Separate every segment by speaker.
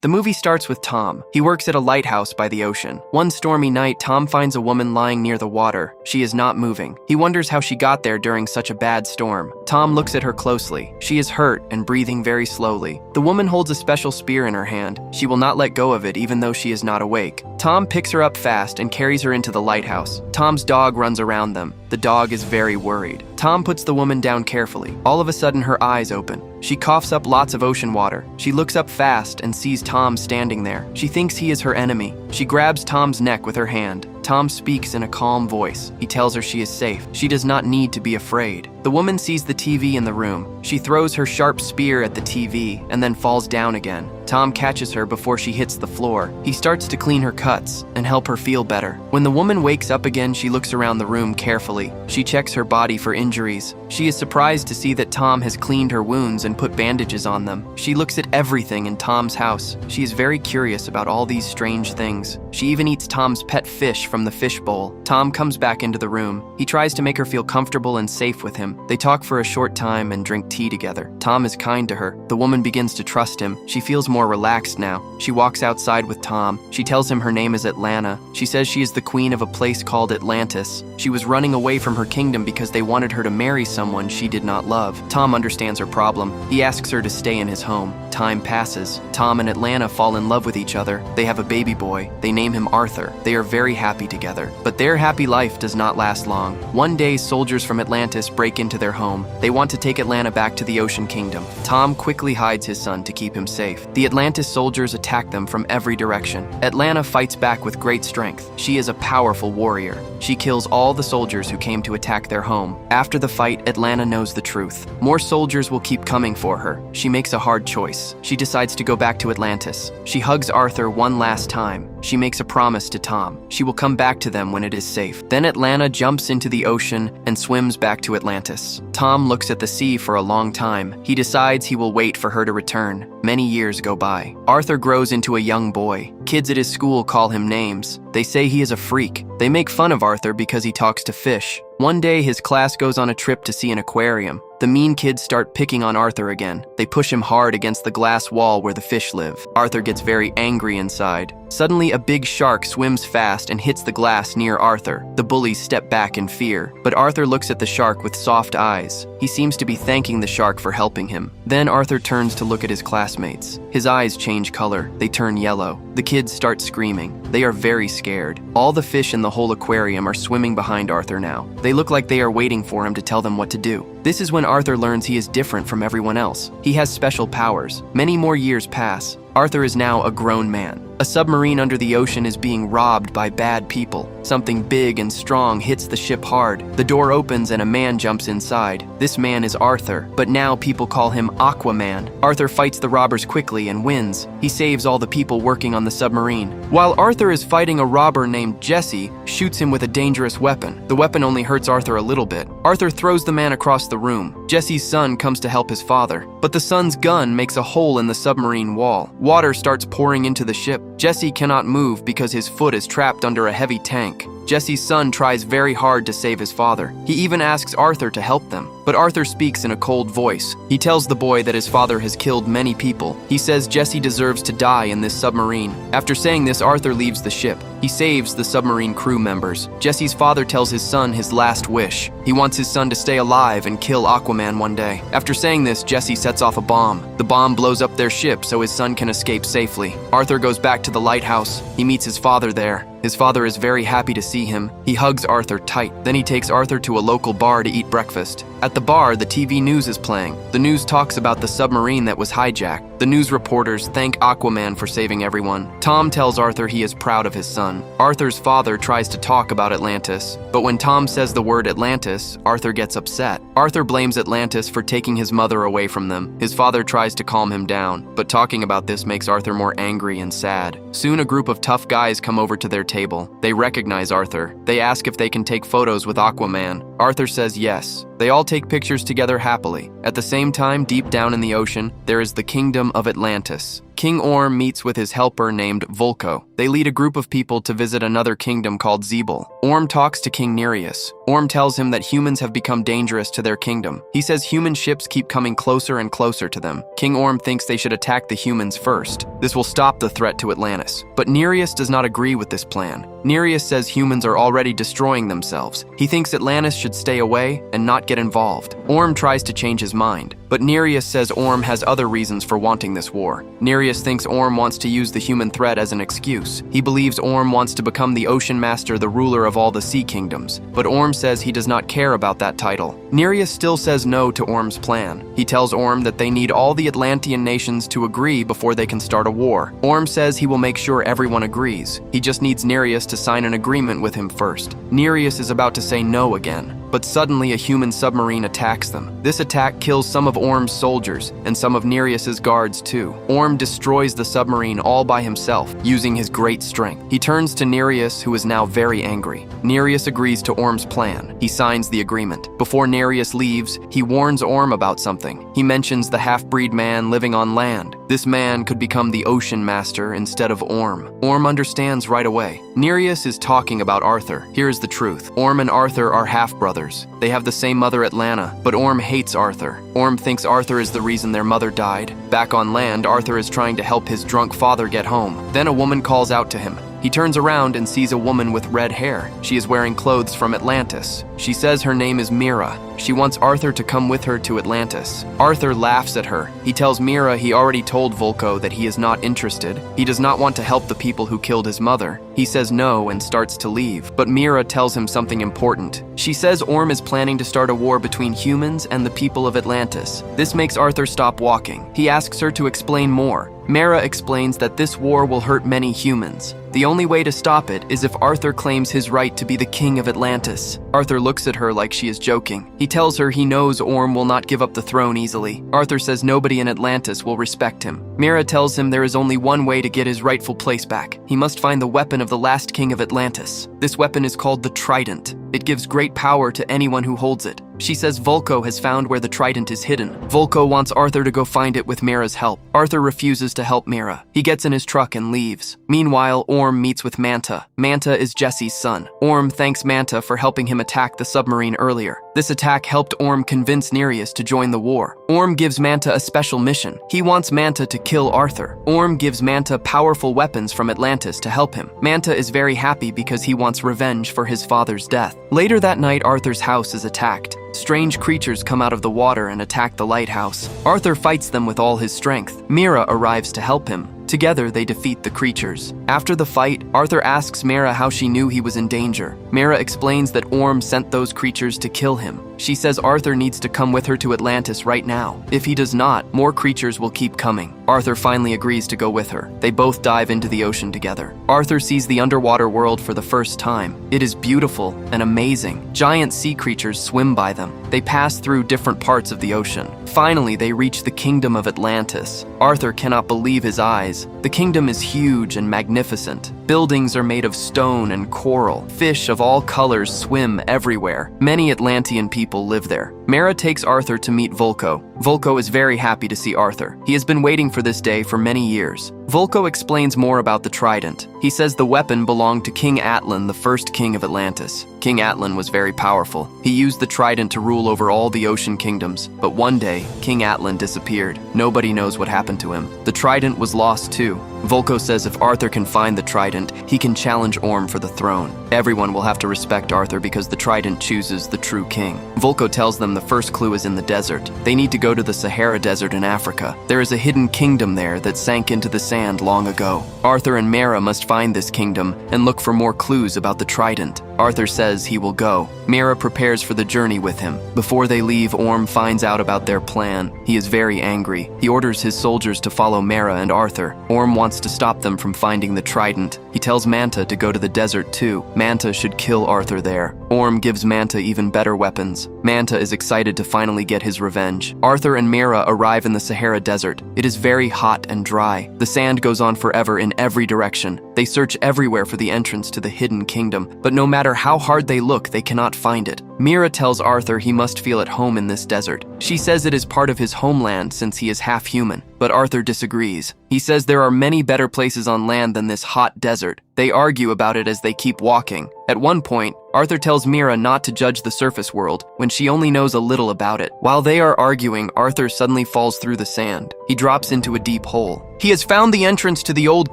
Speaker 1: The movie starts with Tom. He works at a lighthouse by the ocean. One stormy night, Tom finds a woman lying near the water. She is not moving. He wonders how she got there during such a bad storm. Tom looks at her closely. She is hurt and breathing very slowly. The woman holds a special spear in her hand. She will not let go of it even though she is not awake. Tom picks her up fast and carries her into the lighthouse. Tom's dog runs around them. The dog is very worried. Tom puts the woman down carefully. All of a sudden, her eyes open. She coughs up lots of ocean water. She looks up fast and sees Tom standing there. She thinks he is her enemy. She grabs Tom's neck with her hand. Tom speaks in a calm voice. He tells her she is safe. She does not need to be afraid. The woman sees the TV in the room. She throws her sharp spear at the TV and then falls down again. Tom catches her before she hits the floor. He starts to clean her cuts and help her feel better. When the woman wakes up again, she looks around the room carefully. She checks her body for injuries. She is surprised to see that Tom has cleaned her wounds and put bandages on them. She looks at everything in Tom's house. She is very curious about all these strange things. She even eats Tom's pet fish from the fish bowl. Tom comes back into the room. He tries to make her feel comfortable and safe with him. They talk for a short time and drink tea together. Tom is kind to her. The woman begins to trust him. She feels more relaxed now. She walks outside with Tom. She tells him her name is Atlanta. She says she is the queen of a place called Atlantis. She was running away from her kingdom because they wanted her to marry someone she did not love. Tom understands her problem. He asks her to stay in his home. Time passes. Tom and Atlanta fall in love with each other. They have a baby boy. They name him Arthur. They are very happy together. But their happy life does not last long. One day, soldiers from Atlantis break into their home. They want to take Atlanta back to the Ocean Kingdom. Tom quickly hides his son to keep him safe. The Atlantis soldiers attack them from every direction. Atlanta fights back with great strength. She is a powerful warrior. She kills all the soldiers who came to attack their home. After the fight, Atlanta knows the truth. More soldiers will keep coming for her. She makes a hard choice. She decides to go back to Atlantis. She hugs Arthur one last time. She makes a promise to Tom. She will come back to them when it is safe. Then Atlanta jumps into the ocean and swims back to Atlantis. Tom looks at the sea for a long time. He decides he will wait for her to return. Many years go by. Arthur grows into a young boy. Kids at his school call him names. They say he is a freak. They make fun of Arthur because he talks to fish. One day, his class goes on a trip to see an aquarium. The mean kids start picking on Arthur again. They push him hard against the glass wall where the fish live. Arthur gets very angry inside. Suddenly, a big shark swims fast and hits the glass near Arthur. The bullies step back in fear, but Arthur looks at the shark with soft eyes. He seems to be thanking the shark for helping him. Then Arthur turns to look at his classmates. His eyes change color. They turn yellow. The kids start screaming. They are very scared. All the fish in the whole aquarium are swimming behind Arthur now. They look like they are waiting for him to tell them what to do. This is when Arthur learns he is different from everyone else. He has special powers. Many more years pass. Arthur is now a grown man. A submarine under the ocean is being robbed by bad people. Something big and strong hits the ship hard. The door opens and a man jumps inside. This man is Arthur, but now people call him Aquaman. Arthur fights the robbers quickly and wins. He saves all the people working on the submarine. While Arthur is fighting, a robber named Jesse shoots him with a dangerous weapon. The weapon only hurts Arthur a little bit. Arthur throws the man across the room. Jesse's son comes to help his father, but the son's gun makes a hole in the submarine wall. Water starts pouring into the ship. Jesse cannot move because his foot is trapped under a heavy tank. Jesse's son tries very hard to save his father. He even asks Arthur to help them, but Arthur speaks in a cold voice. He tells the boy that his father has killed many people. He says Jesse deserves to die in this submarine. After saying this, Arthur leaves the ship. He saves the submarine crew members. Jesse's father tells his son his last wish. He wants his son to stay alive and kill Aquaman one day. After saying this, Jesse sets off a bomb. The bomb blows up their ship so his son can escape safely. Arthur goes back to the lighthouse. He meets his father there. His father is very happy to see him. He hugs Arthur tight. Then he takes Arthur to a local bar to eat breakfast. At the bar, the TV news is playing. The news talks about the submarine that was hijacked. The news reporters thank Aquaman for saving everyone. Tom tells Arthur he is proud of his son. Arthur's father tries to talk about Atlantis, but when Tom says the word Atlantis, Arthur gets upset. Arthur blames Atlantis for taking his mother away from them. His father tries to calm him down, but talking about this makes Arthur more angry and sad. Soon a group of tough guys come over to their table. They recognize Arthur. They ask if they can take photos with Aquaman. Arthur says yes. They all take pictures together happily. At the same time, deep down in the ocean, there is the kingdom of Atlantis. King Orm meets with his helper named Vulko. They lead a group of people to visit another kingdom called Zebul. Orm talks to King Nereus. Orm tells him that humans have become dangerous to their kingdom. He says human ships keep coming closer and closer to them. King Orm thinks they should attack the humans first. This will stop the threat to Atlantis. But Nereus does not agree with this plan. Nereus says humans are already destroying themselves. He thinks Atlantis should stay away and not get involved. Orm tries to change his mind, but Nereus says Orm has other reasons for wanting this war. Nereus thinks Orm wants to use the human threat as an excuse. He believes Orm wants to become the ocean master, the ruler of all the sea kingdoms, but Orm says he does not care about that title. Nereus still says no to Orm's plan. He tells Orm that they need all the Atlantean nations to agree before they can start a war. Orm says he will make sure everyone agrees. He just needs Nereus to sign an agreement with him first. Nereus is about to say no again, but suddenly a human submarine attacks them. This attack kills some of Orm's soldiers and some of Nereus's guards too. Orm destroys the submarine all by himself, using his great strength. He turns to Nereus, who is now very angry. Nereus agrees to Orm's plan. He signs the agreement. Before Nereus leaves, he warns Orm about something. He mentions the half-breed man living on land. This man could become the ocean master instead of Orm. Orm understands right away. Nereus is talking about Arthur. Here's the truth. Orm and Arthur are half-brothers. They have the same mother, Atlanta, but Orm hates Arthur. Orm thinks Arthur is the reason their mother died. Back on land, Arthur is trying to help his drunk father get home. Then a woman calls out to him. He turns around and sees a woman with red hair. She is wearing clothes from Atlantis. She says her name is Meera. She wants Arthur to come with her to Atlantis. Arthur laughs at her. He tells Meera he already told Vulko that he is not interested. He does not want to help the people who killed his mother. He says no and starts to leave, but Meera tells him something important. She says Orm is planning to start a war between humans and the people of Atlantis. This makes Arthur stop walking. He asks her to explain more. Meera explains that this war will hurt many humans. The only way to stop it is if Arthur claims his right to be the king of Atlantis. Arthur looks at her like she is joking. He tells her he knows Orm will not give up the throne easily. Arthur says nobody in Atlantis will respect him. Meera tells him there is only one way to get his rightful place back. He must find the weapon of the last king of Atlantis. This weapon is called the trident. It gives great power to anyone who holds it. She says Vulko has found where the trident is hidden. Vulko wants Arthur to go find it with Meera's help. Arthur refuses to help Meera. He gets in his truck and leaves. Meanwhile, Orm meets with Manta. Manta is Jesse's son. Orm thanks Manta for helping him attack the submarine earlier. This attack helped Orm convince Nereus to join the war. Orm gives Manta a special mission. He wants Manta to kill Arthur. Orm gives Manta powerful weapons from Atlantis to help him. Manta is very happy because he wants revenge for his father's death. Later that night, Arthur's house is attacked. Strange creatures come out of the water and attack the lighthouse. Arthur fights them with all his strength. Meera arrives to help him. Together, they defeat the creatures. After the fight, Arthur asks Meera how she knew he was in danger. Meera explains that Orm sent those creatures to kill him. She says Arthur needs to come with her to Atlantis right now. If he does not, more creatures will keep coming. Arthur finally agrees to go with her. They both dive into the ocean together. Arthur sees the underwater world for the first time. It is beautiful and amazing. Giant sea creatures swim by them. They pass through different parts of the ocean. Finally, they reach the kingdom of Atlantis. Arthur cannot believe his eyes. The kingdom is huge and magnificent. Buildings are made of stone and coral. Fish of all colors swim everywhere. Many Atlantean people live there. Meera takes Arthur to meet Vulko. Vulko is very happy to see Arthur. He has been waiting for this day for many years. Vulko explains more about the trident. He says the weapon belonged to King Atlan, the first king of Atlantis. King Atlan was very powerful. He used the trident to rule over all the ocean kingdoms. But one day, King Atlan disappeared. Nobody knows what happened to him. The trident was lost too. Vulko says if Arthur can find the trident, he can challenge Orm for the throne. Everyone will have to respect Arthur because the trident chooses the true king. Vulko tells them the first clue is in the desert. They need to go to the Sahara Desert in Africa. There is a hidden kingdom there that sank into the sand long ago. Arthur and Meera must find this kingdom and look for more clues about the trident. Arthur says he will go. Meera prepares for the journey with him. Before they leave, Orm finds out about their plan. He is very angry. He orders his soldiers to follow Meera and Arthur. Orm wants to stop them from finding the trident. He tells Manta to go to the desert too. Manta should kill Arthur there. Orm gives Manta even better weapons. Manta is excited to finally get his revenge. Arthur and Meera arrive in the Sahara Desert. It is very hot and dry. The sand goes on forever in every direction. They search everywhere for the entrance to the hidden kingdom, but no matter how hard they look, they cannot find it. Meera tells Arthur he must feel at home in this desert. She says it is part of his homeland since he is half human, but Arthur disagrees. He says there are many better places on land than this hot desert. They argue about it as they keep walking. At one point, Arthur tells Meera not to judge the surface world when she only knows a little about it. While they are arguing, Arthur suddenly falls through the sand. He drops into a deep hole. He has found the entrance to the old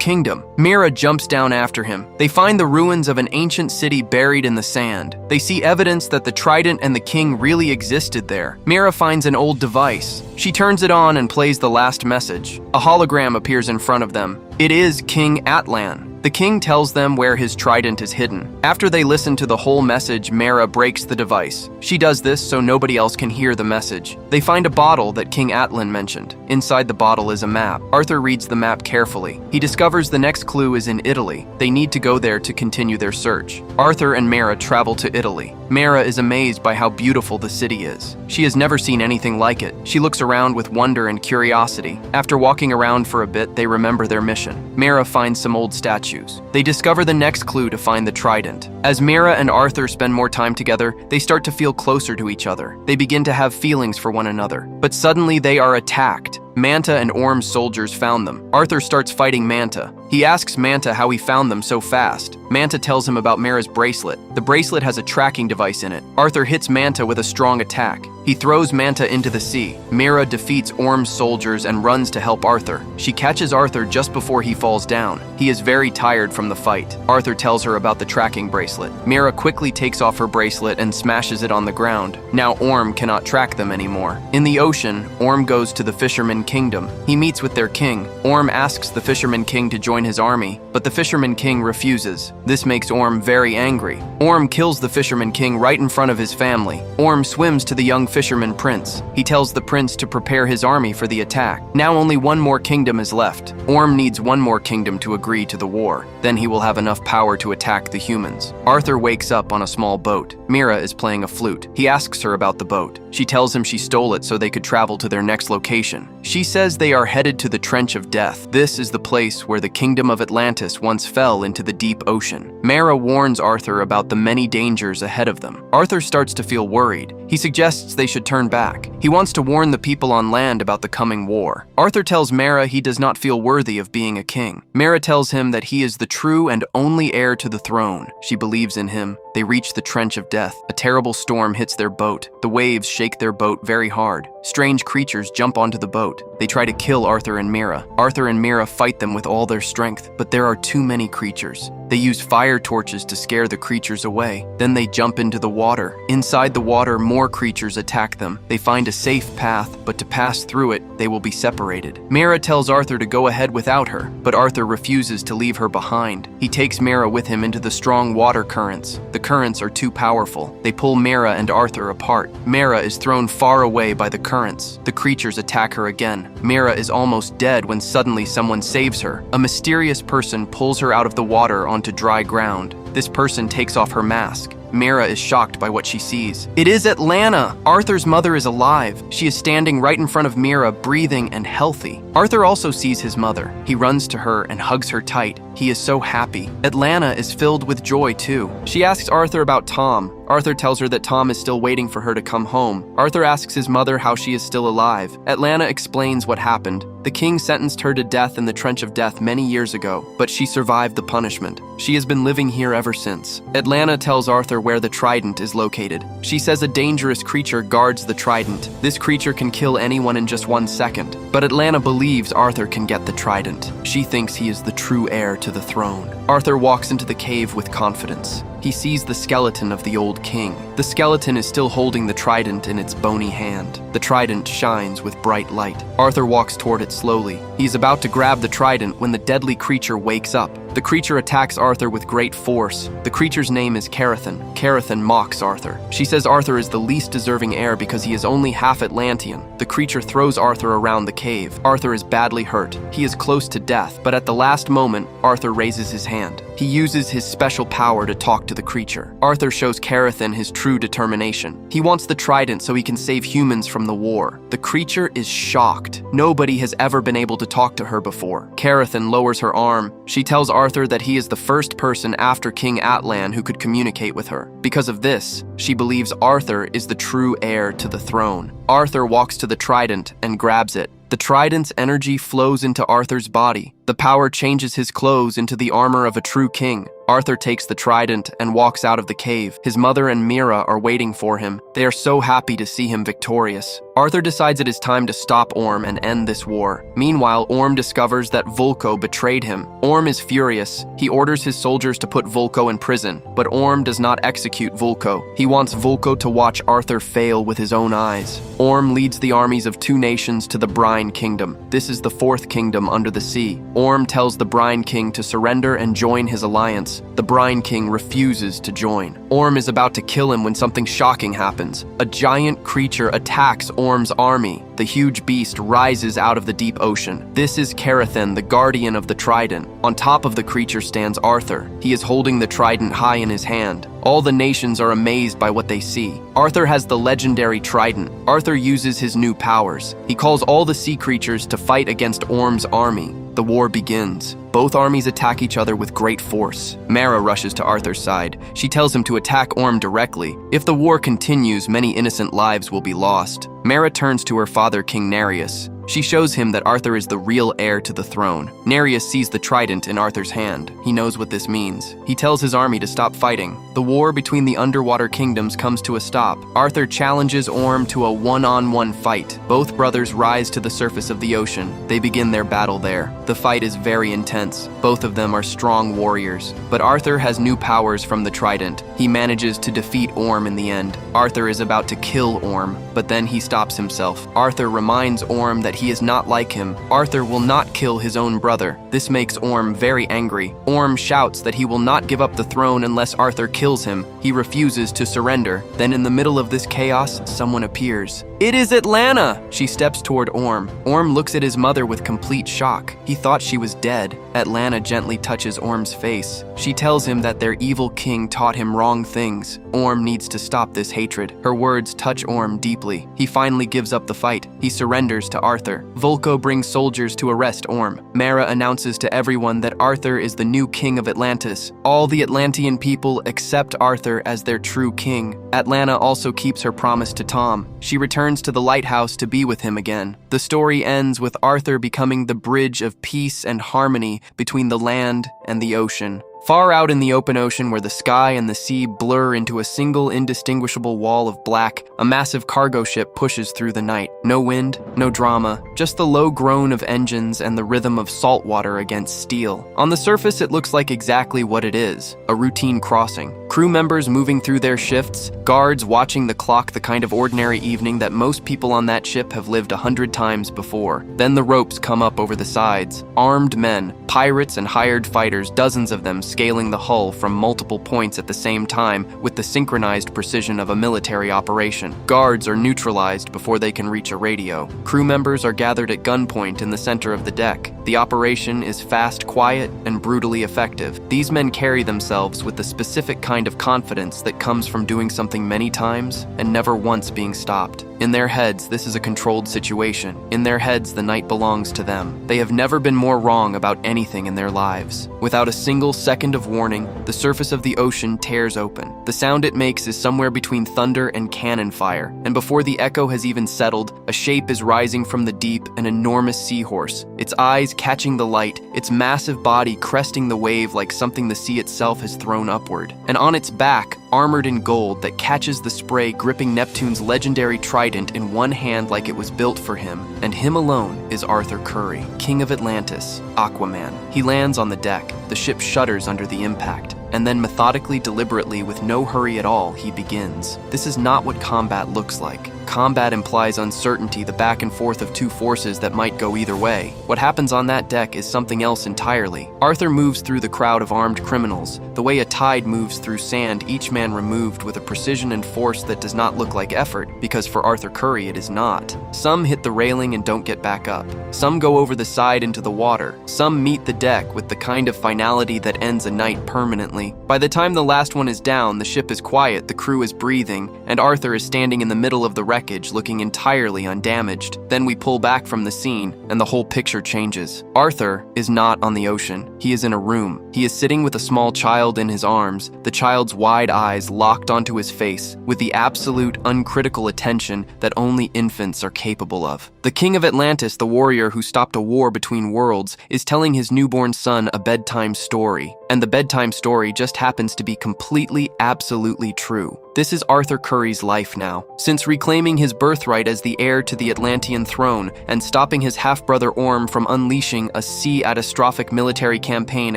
Speaker 1: kingdom. Meera jumps down after him. They find the ruins of an ancient city buried in the sand. They see evidence that the trident and the king really existed there. Meera finds an old device. She turns it on and plays the last message. A hologram appears in front of them. It is King Atlan. The king tells them where his trident is hidden. After they listen to the whole message, Meera breaks the device. She does this so nobody else can hear the message. They find a bottle that King Atlan mentioned. Inside the bottle is a map. Arthur reads the map carefully. He discovers the next clue is in Italy. They need to go there to continue their search. Arthur and Meera travel to Italy. Meera is amazed by how beautiful the city is. She has never seen anything like it. She looks around with wonder and curiosity. After walking around for a bit, they remember their mission. Meera finds some old statues. They discover the next clue to find the trident. As Meera and Arthur spend more time together, they start to feel closer to each other. They begin to have feelings for one another. But suddenly they are attacked. Manta and Orm's soldiers found them. Arthur starts fighting Manta. He asks Manta how he found them so fast. Manta tells him about Meera's bracelet. The bracelet has a tracking device in it. Arthur hits Manta with a strong attack. He throws Manta into the sea. Meera defeats Orm's soldiers and runs to help Arthur. She catches Arthur just before he falls down. He is very tired from the fight. Arthur tells her about the tracking bracelet. Meera quickly takes off her bracelet and smashes it on the ground. Now Orm cannot track them anymore. In the ocean, Orm goes to the Fisherman Kingdom. He meets with their king. Orm asks the Fisherman King to join his army, but the Fisherman King refuses. This makes Orm very angry. Orm kills the Fisherman King right in front of his family. Orm swims to the young Fisherman Prince. He tells the prince to prepare his army for the attack. Now only one more kingdom is left. Orm needs one more kingdom to agree to the war. Then he will have enough power to attack the humans. Arthur wakes up on a small boat. Meera is playing a flute. He asks her about the boat. She tells him she stole it so they could travel to their next location. She says they are headed to the Trench of Death. This is the place where the kingdom of Atlantis once fell into the deep ocean. Meera warns Arthur about the many dangers ahead of them. Arthur starts to feel worried. He suggests they should turn back. He wants to warn the people on land about the coming war. Arthur tells Meera he does not feel worthy of being a king. Meera tells him that he is the true and only heir to the throne. She believes in him. They reach the Trench of Death. A terrible storm hits their boat. The waves shake their boat very hard. Strange creatures jump onto the boat. They try to kill Arthur and Meera. Arthur and Meera fight them with all their strength, but there are too many creatures. They use fire torches to scare the creatures away. Then they jump into the water. Inside the water, more creatures attack them. They find a safe path, but to pass through it, they will be separated. Meera tells Arthur to go ahead without her, but Arthur refuses to leave her behind. He takes Meera with him into the strong water currents. The currents are too powerful. They pull Meera and Arthur apart. Meera is thrown far away by the currents. The creatures attack her again. Meera is almost dead when suddenly someone saves her. A mysterious person pulls her out of the water onto dry ground. This person takes off her mask. Meera is shocked by what she sees. It is Atlanta! Arthur's mother is alive. She is standing right in front of Meera, breathing and healthy. Arthur also sees his mother. He runs to her and hugs her tight. He is so happy. Atlanta is filled with joy too. She asks Arthur about Tom. Arthur tells her that Tom is still waiting for her to come home. Arthur asks his mother how she is still alive. Atlanta explains what happened. The king sentenced her to death in the Trench of Death many years ago, but she survived the punishment. She has been living here ever since. Atlanta tells Arthur where the trident is located. She says a dangerous creature guards the trident. This creature can kill anyone in just 1 second. But Atlanta believes Arthur can get the trident. She thinks he is the true heir to the throne. Arthur walks into the cave with confidence. He sees the skeleton of the old king. The skeleton is still holding the trident in its bony hand. The trident shines with bright light. Arthur walks toward it slowly. He is about to grab the trident when the deadly creature wakes up. The creature attacks Arthur with great force. The creature's name is Carathan. Carathan mocks Arthur. She says Arthur is the least deserving heir because he is only half Atlantean. The creature throws Arthur around the cave. Arthur is badly hurt. He is close to death, but at the last moment, Arthur raises his hand. He uses his special power to talk to the creature. Arthur shows Carathan his true determination. He wants the trident so he can save humans from the war. The creature is shocked. Nobody has ever been able to talk to her before. Carathan lowers her arm. She tells Arthur that he is the first person after King Atlan who could communicate with her. Because of this, she believes Arthur is the true heir to the throne. Arthur walks to the trident and grabs it. The trident's energy flows into Arthur's body. The power changes his clothes into the armor of a true king. Arthur takes the trident and walks out of the cave. His mother and Meera are waiting for him. They are so happy to see him victorious. Arthur decides it is time to stop Orm and end this war. Meanwhile, Orm discovers that Vulko betrayed him. Orm is furious. He orders his soldiers to put Vulko in prison, but Orm does not execute Vulko. He wants Vulko to watch Arthur fail with his own eyes. Orm leads the armies of 2 nations to the Brine Kingdom. This is the 4th kingdom under the sea. Orm tells the Brine King to surrender and join his alliance. The Brine King refuses to join. Orm is about to kill him when something shocking happens. A giant creature attacks Orm's army. The huge beast rises out of the deep ocean. This is Carathan, the guardian of the trident. On top of the creature stands Arthur. He is holding the trident high in his hand. All the nations are amazed by what they see. Arthur has the legendary trident. Arthur uses his new powers. He calls all the sea creatures to fight against Orm's army. The war begins. Both armies attack each other with great force. Meera rushes to Arthur's side. She tells him to attack Orm directly. If the war continues, many innocent lives will be lost. Meera turns to her father, King Nereus. She shows him that Arthur is the real heir to the throne. Nereus sees the trident in Arthur's hand. He knows what this means. He tells his army to stop fighting. The war between the underwater kingdoms comes to a stop. Arthur challenges Orm to a one-on-one fight. Both brothers rise to the surface of the ocean. They begin their battle there. The fight is very intense. Both of them are strong warriors. But Arthur has new powers from the trident. He manages to defeat Orm in the end. Arthur is about to kill Orm, but then he stops himself. Arthur reminds Orm that he is not like him. Arthur will not kill his own brother. This makes Orm very angry. Orm shouts that he will not give up the throne unless Arthur kills him. He refuses to surrender. Then in the middle of this chaos, someone appears. It is Atlanta! She steps toward Orm. Orm looks at his mother with complete shock. He thought she was dead. Atlanta gently touches Orm's face. She tells him that their evil king taught him wrong things. Orm needs to stop this hatred. Her words touch Orm deeply. He finally gives up the fight. He surrenders to Arthur. Vulko brings soldiers to arrest Orm. Meera announces to everyone that Arthur is the new king of Atlantis. All the Atlantean people accept Arthur as their true king. Atlanta also keeps her promise to Tom. She returns to the lighthouse to be with him again. The story ends with Arthur becoming the bridge of peace and harmony between the land and the ocean. Far out in the open ocean where the sky and the sea blur into a single indistinguishable wall of black, a massive cargo ship pushes through the night. No wind, no drama, just the low groan of engines and the rhythm of salt water against steel. On the surface, it looks like exactly what it is, a routine crossing. Crew members moving through their shifts, guards watching the clock, the kind of ordinary evening that most people on that ship have lived 100 times before. Then the ropes come up over the sides. Armed men, pirates and hired fighters, dozens of them, scaling the hull from multiple points at the same time with the synchronized precision of a military operation. Guards are neutralized before they can reach a radio. Crew members are gathered at gunpoint in the center of the deck. The operation is fast, quiet, and brutally effective. These men carry themselves with the specific kind of confidence that comes from doing something many times and never once being stopped. In their heads, this is a controlled situation. In their heads, the night belongs to them. They have never been more wrong about anything in their lives. Without a single second of warning, the surface of the ocean tears open. The sound it makes is somewhere between thunder and cannon fire, and before the echo has even settled, a shape is rising from the deep, an enormous seahorse. Its eyes catching the light, its massive body cresting the wave like something the sea itself has thrown upward. And on its back, armored in gold that catches the spray, gripping Neptune's legendary trident in one hand like it was built for him. And him alone is Arthur Curry, King of Atlantis, Aquaman. He lands on the deck. The ship shudders under the impact. And then methodically, deliberately, with no hurry at all, he begins. This is not what combat looks like. Combat implies uncertainty, the back and forth of two forces that might go either way. What happens on that deck is something else entirely. Arthur moves through the crowd of armed criminals, the way a tide moves through sand, each man removed with a precision and force that does not look like effort, because for Arthur Curry it is not. Some hit the railing and don't get back up. Some go over the side into the water. Some meet the deck with the kind of finality that ends a night permanently. By the time the last one is down, the ship is quiet, the crew is breathing, and Arthur is standing in the middle of the wreckage, looking entirely undamaged. Then we pull back from the scene, and the whole picture changes. Arthur is not on the ocean. He is in a room. He is sitting with a small child in his arms, the child's wide eyes locked onto his face, with the absolute, uncritical attention that only infants are capable of. The king of Atlantis, the warrior who stopped a war between worlds, is telling his newborn son a bedtime story. And the bedtime story just happens to be completely, absolutely true. This is Arthur Curry's life now. Since reclaiming his birthright as the heir to the Atlantean throne and stopping his half-brother Orm from unleashing a catastrophic military campaign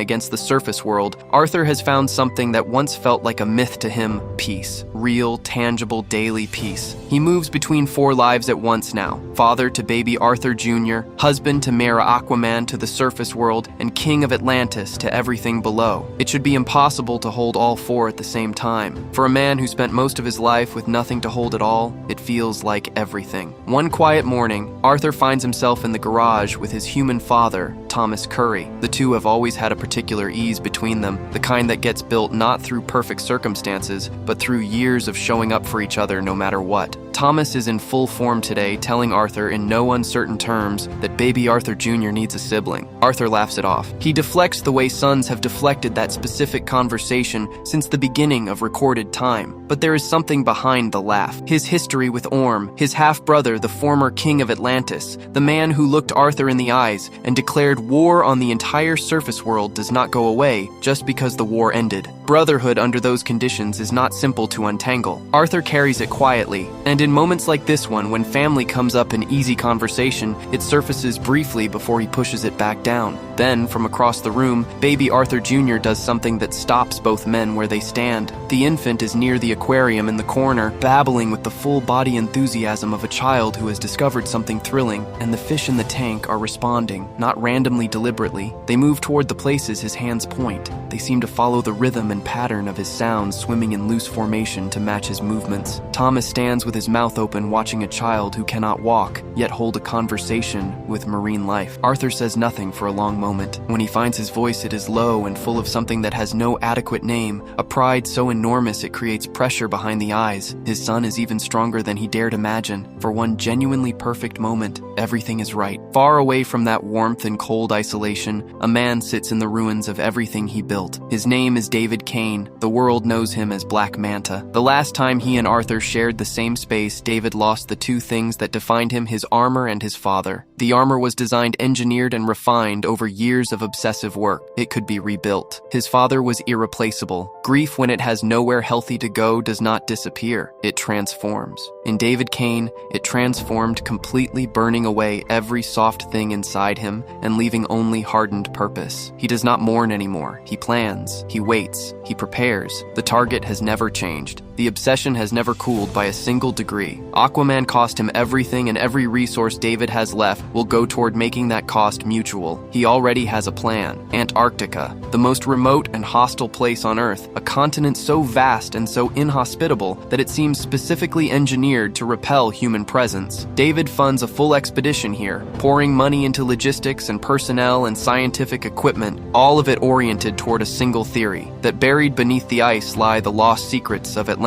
Speaker 1: against the surface world, Arthur has found something that once felt like a myth to him: peace. Real, tangible, daily peace. He moves between 4 lives at once now. Father to baby Arthur Jr., husband to Meera Aquaman to the surface world, and king of Atlantis to everything below. It should be impossible to hold all 4 at the same time. For a man who spent most of his life with nothing to hold at all, it feels like everything. One quiet morning, Arthur finds himself in the garage with his human father, Thomas Curry. The two have always had a particular ease between them, the kind that gets built not through perfect circumstances, but through years of showing up for each other no matter what. Thomas is in full form today, telling Arthur in no uncertain terms that baby Arthur Jr. needs a sibling. Arthur laughs it off. He deflects the way sons have deflected that specific conversation since the beginning of recorded time. But there is something behind the laugh. His history with Orm, his half-brother, the former king of Atlantis, the man who looked Arthur in the eyes and declared war on the entire surface world, does not go away just because the war ended. Brotherhood under those conditions is not simple to untangle. Arthur carries it quietly, and in moments like this one, when family comes up in easy conversation, it surfaces briefly before he pushes it back down. Then, from across the room, baby Arthur Jr. does something that stops both men where they stand. The infant is near the aquarium in the corner, babbling with the full-body enthusiasm of a child who has discovered something thrilling, and the fish in the tank are responding, not randomly, deliberately. They move toward the places his hands point. They seem to follow the rhythm and pattern of his sounds, swimming in loose formation to match his movements. Thomas stands with his mouth open, watching a child who cannot walk, yet hold a conversation with marine life. Arthur says nothing for a long moment. When he finds his voice, it is low and full of something that has no adequate name, a pride so enormous it creates pressure behind the eyes. His son is even stronger than he dared imagine. For one genuinely perfect moment, everything is right. Far away from that warmth and cold isolation, a man sits in the ruins of everything he built. His name is David Kane. The world knows him as Black Manta. The last time he and Arthur shared the same space, David lost the 2 things that defined him: his armor and his father. The armor was designed, engineered, and refined over years of obsessive work. It could be rebuilt. His father was irreplaceable. Grief, when it has nowhere healthy to go, does not disappear. It transforms. In David Kane, it transformed completely, burning away every soft thing inside him and leaving only hardened purpose. He does not mourn anymore. He plans. He waits. He prepares. The target has never changed. The obsession has never cooled by a single degree. Aquaman cost him everything, and every resource David has left will go toward making that cost mutual. He already has a plan. Antarctica, the most remote and hostile place on Earth, a continent so vast and so inhospitable that it seems specifically engineered to repel human presence. David funds a full expedition here, pouring money into logistics and personnel and scientific equipment, all of it oriented toward a single theory, that buried beneath the ice lie the lost secrets of Atlantis.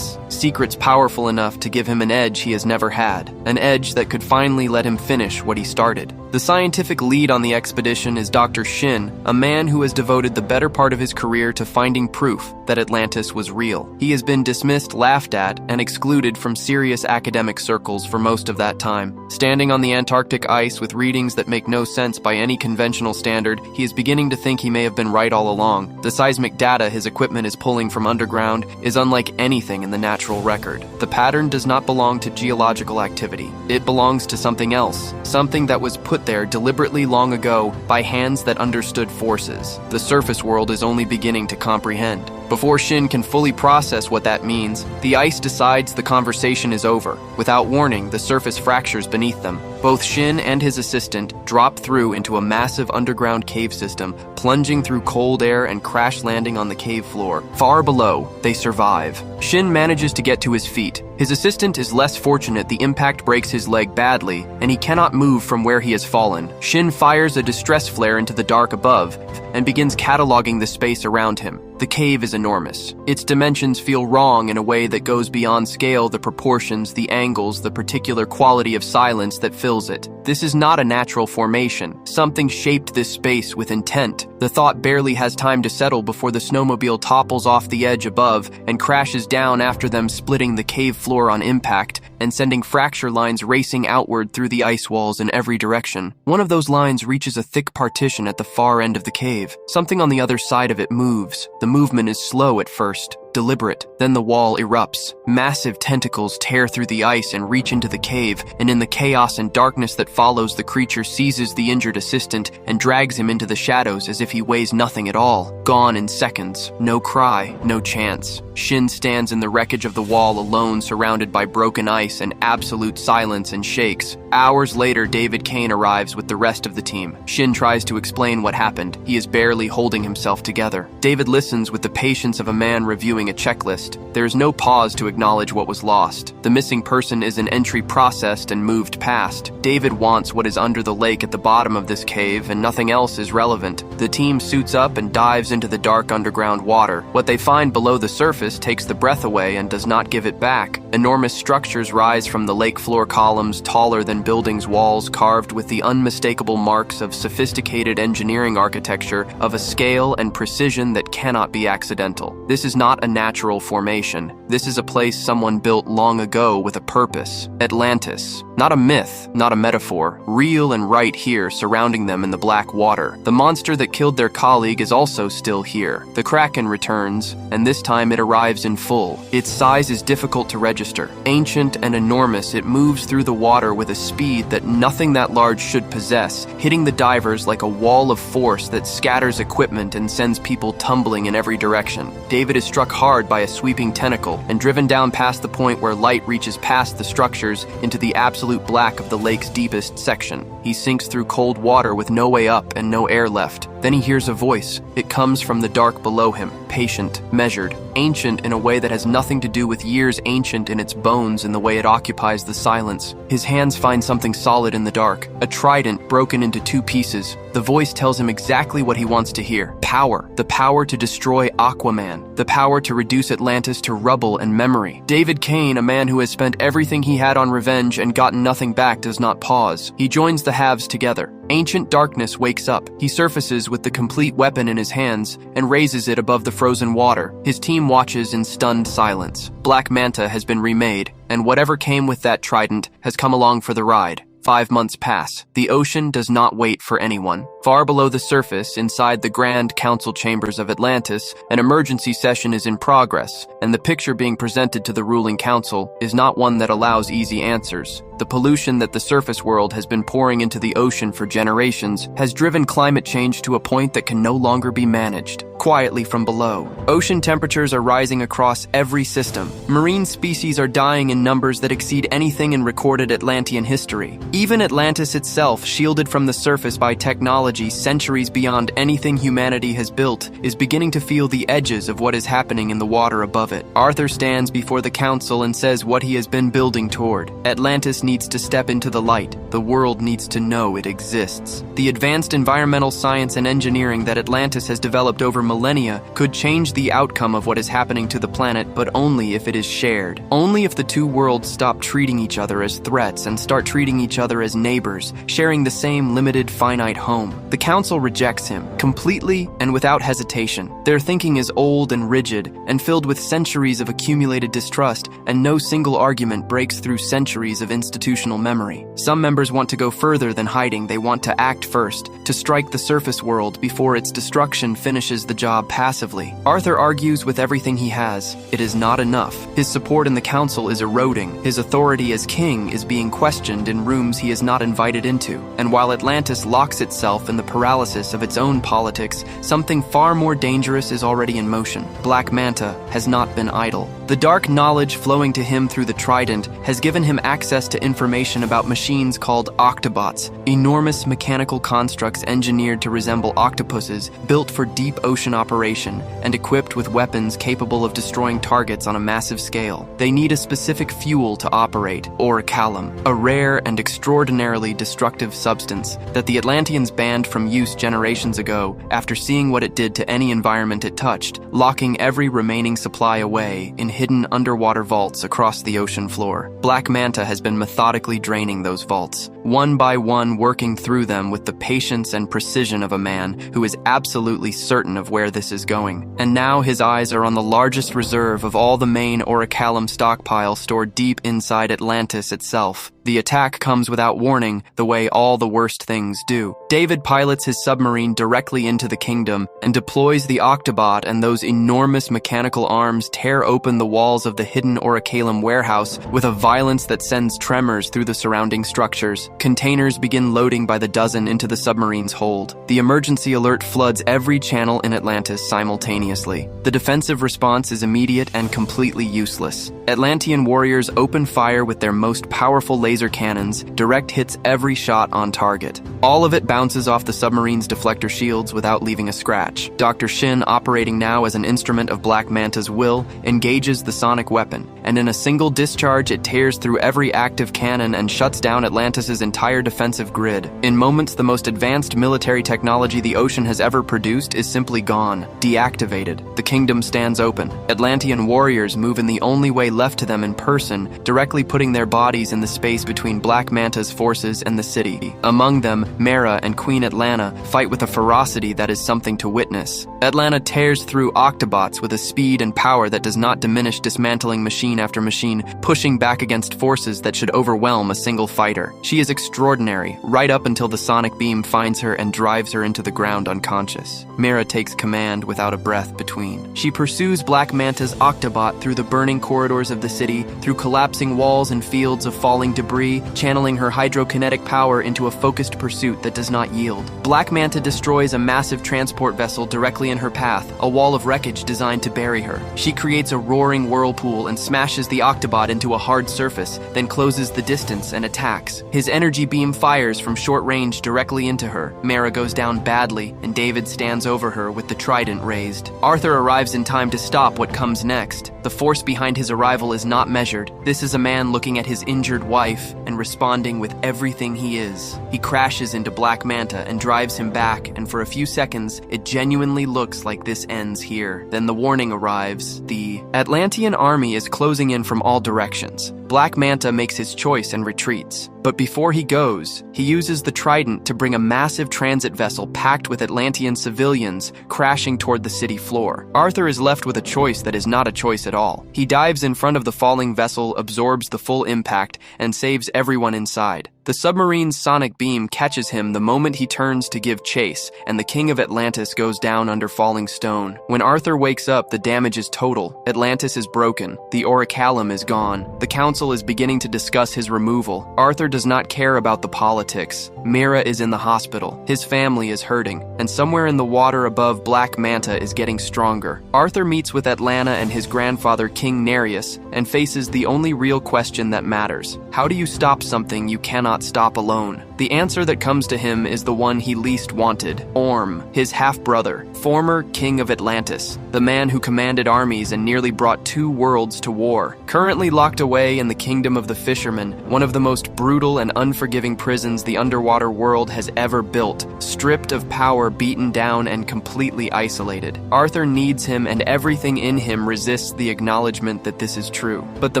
Speaker 1: Secrets powerful enough to give him an edge he has never had, an edge that could finally let him finish what he started. The scientific lead on the expedition is Dr. Shin, a man who has devoted the better part of his career to finding proof that Atlantis was real. He has been dismissed, laughed at, and excluded from serious academic circles for most of that time. Standing on the Antarctic ice with readings that make no sense by any conventional standard, he is beginning to think he may have been right all along. The seismic data his equipment is pulling from underground is unlike anything in the natural record. The pattern does not belong to geological activity. It belongs to something else, something that was put there deliberately long ago by hands that understood forces the surface world is only beginning to comprehend. Before Shin can fully process what that means, the ice decides the conversation is over. Without warning, the surface fractures beneath them. Both Shin and his assistant drop through into a massive underground cave system, plunging through cold air and crash landing on the cave floor. Far below, they survive. Shin manages to get to his feet. His assistant is less fortunate. The impact breaks his leg badly, and he cannot move from where he has fallen. Shin fires a distress flare into the dark above and begins cataloging the space around him. The cave is enormous. Its dimensions feel wrong in a way that goes beyond scale, the proportions, the angles, the particular quality of silence that fills it. This is not a natural formation. Something shaped this space with intent. The thought barely has time to settle before the snowmobile topples off the edge above and crashes down after them, splitting the cave floor on impact and sending fracture lines racing outward through the ice walls in every direction. One of those lines reaches a thick partition at the far end of the cave. Something on the other side of it moves. The movement is slow at first, deliberate. Then the wall erupts. Massive tentacles tear through the ice and reach into the cave, and in the chaos and darkness that follows, the creature seizes the injured assistant and drags him into the shadows as if he weighs nothing at all. Gone in seconds. No cry, no chance. Shin stands in the wreckage of the wall alone, surrounded by broken ice and absolute silence, and shakes. Hours later, David Kane arrives with the rest of the team. Shin tries to explain what happened. He is barely holding himself together. David listens with the patience of a man reviewing a checklist. There is no pause to acknowledge what was lost. The missing person is an entry processed and moved past. David wants what is under the lake at the bottom of this cave, and nothing else is relevant. The team suits up and dives into the dark underground water. What they find below the surface takes the breath away and does not give it back. Enormous structures rise from the lake floor, columns taller than buildings' walls, carved with the unmistakable marks of sophisticated engineering architecture of a scale and precision that cannot be accidental. This is not a natural formation. This is a place someone built long ago with a purpose. Atlantis. Not a myth, not a metaphor. Real and right here, surrounding them in the black water. The monster that killed their colleague is also still here. The Kraken returns, and this time it arrives in full. Its size is difficult to register. Ancient and enormous, it moves through the water with a speed that nothing that large should possess, hitting the divers like a wall of force that scatters equipment and sends people tumbling in every direction. David is struck hard by a sweeping tentacle and driven down past the point where light reaches past the structures into the absolute black of the lake's deepest section. He sinks through cold water with no way up and no air left. Then he hears a voice. It comes from the dark below him, patient, measured, ancient in a way that has nothing to do with years, ancient in its bones in the way it occupies the silence. His hands find something solid in the dark, a trident broken into two pieces. The voice tells him exactly what he wants to hear. Power. The power to destroy Aquaman. The power to reduce Atlantis to rubble and memory. David Kane, a man who has spent everything he had on revenge and gotten nothing back, does not pause. He joins the halves together. Ancient darkness wakes up. He surfaces with the complete weapon in his hands and raises it above the frozen water. His team watches in stunned silence. Black Manta has been remade, and whatever came with that trident has come along for the ride. 5 months pass. The ocean does not wait for anyone. Far below the surface, inside the grand council chambers of Atlantis, an emergency session is in progress, and the picture being presented to the ruling council is not one that allows easy answers. The pollution that the surface world has been pouring into the ocean for generations has driven climate change to a point that can no longer be managed. Quietly from below, ocean temperatures are rising across every system. Marine species are dying in numbers that exceed anything in recorded Atlantean history. Even Atlantis itself, shielded from the surface by technology centuries beyond anything humanity has built, is beginning to feel the edges of what is happening in the water above it. Arthur stands before the council and says what he has been building toward. Atlantis needs to step into the light. The world needs to know it exists. The advanced environmental science and engineering that Atlantis has developed over millennia could change the outcome of what is happening to the planet, but only if it is shared. Only if the two worlds stop treating each other as threats and start treating each other as neighbors, sharing the same limited, finite home. The council rejects him, completely and without hesitation. Their thinking is old and rigid, and filled with centuries of accumulated distrust, and no single argument breaks through centuries of institutional memory. Some members want to go further than hiding. They want to act first, to strike the surface world before its destruction finishes the job passively. Arthur argues with everything he has. It is not enough. His support in the council is eroding. His authority as king is being questioned in rooms he is not invited into. And while Atlantis locks itself in the paralysis of its own politics, something far more dangerous is already in motion. Black Manta has not been idle. The dark knowledge flowing to him through the trident has given him access to information about machines called Octobots, enormous mechanical constructs engineered to resemble octopuses, built for deep ocean operation, and equipped with weapons capable of destroying targets on a massive scale. They need a specific fuel to operate, orichalum, a rare and extraordinarily destructive substance that the Atlanteans banned from use generations ago after seeing what it did to any environment it touched, locking every remaining supply away in hidden underwater vaults across the ocean floor. Black Manta has been methodically draining those vaults, one by one working through them with the patience and precision of a man who is absolutely certain of where this is going. And now his eyes are on the largest reserve of all the main orichalum stockpile stored deep inside Atlantis itself. The attack comes without warning, the way all the worst things do. David pilots his submarine directly into the kingdom and deploys the Octobot, and those enormous mechanical arms tear open the walls of the hidden orichalum warehouse with a violence that sends tremors through the surrounding structures. Containers begin loading by the dozen into the submarine's hold. The emergency alert floods every channel in Atlantis simultaneously. The defensive response is immediate and completely useless. Atlantean warriors open fire with their most powerful laser cannons, direct hits every shot on target. All of it bounces off the submarine's deflector shields without leaving a scratch. Dr. Shin, operating now as an instrument of Black Manta's will, engages the sonic weapon, and in a single discharge it tears through every active cannon and shuts down Atlantis' entire defensive grid. In moments, the most advanced military technology the ocean has ever produced is simply gone, deactivated. The kingdom stands open. Atlantean warriors move in the only way left to them in person, directly putting their bodies in the space between Black Manta's forces and the city. Among them, Meera and Queen Atlanta fight with a ferocity that is something to witness. Atlanta tears through Octobots with a speed and power that does not diminish, dismantling machine after machine, pushing back against forces that should overwhelm a single fighter. She is extraordinary, right up until the sonic beam finds her and drives her into the ground unconscious. Meera takes command without a breath between. She pursues Black Manta's Octobot through the burning corridors of the city, through collapsing walls and fields of falling debris, channeling her hydrokinetic power into a focused pursuit that does not yield. Black Manta destroys a massive transport vessel directly in her path, a wall of wreckage designed to bury her. She creates a roaring whirlpool and smashes the Octobot into a hard surface, then closes the distance and attacks. His energy beam fires from short range directly into her. Meera goes down badly, and David stands over her with the trident raised. Arthur arrives in time to stop what comes next. The force behind his arrival is not measured. This is a man looking at his injured wife and responding with everything he is. He crashes into Black Manta and drives him back, and for a few seconds, it genuinely looks like this ends here. Then the warning arrives. The Atlantean army is closing in from all directions. Black Manta makes his choice and retreats. But before he goes, he uses the trident to bring a massive transit vessel packed with Atlantean civilians crashing toward the city floor. Arthur is left with a choice that is not a choice at all. He dives in front of the falling vessel, absorbs the full impact, and saves everyone inside. The submarine's sonic beam catches him the moment he turns to give chase, and the king of Atlantis goes down under falling stone. When Arthur wakes up, the damage is total. Atlantis is broken. The orichalum is gone. The council is beginning to discuss his removal. Arthur does not care about the politics. Meera is in the hospital. His family is hurting, and somewhere in the water above, Black Manta is getting stronger. Arthur meets with Atlanta and his grandfather, King Nereus, and faces the only real question that matters. How do you stop something you cannot stop alone? The answer that comes to him is the one he least wanted. Orm, his half-brother, former king of Atlantis, the man who commanded armies and nearly brought 2 worlds to war. Currently locked away in the kingdom of the fishermen, one of the most brutal and unforgiving prisons the underwater world has ever built, stripped of power, beaten down, and completely isolated. Arthur needs him, and everything in him resists the acknowledgement that this is true. But the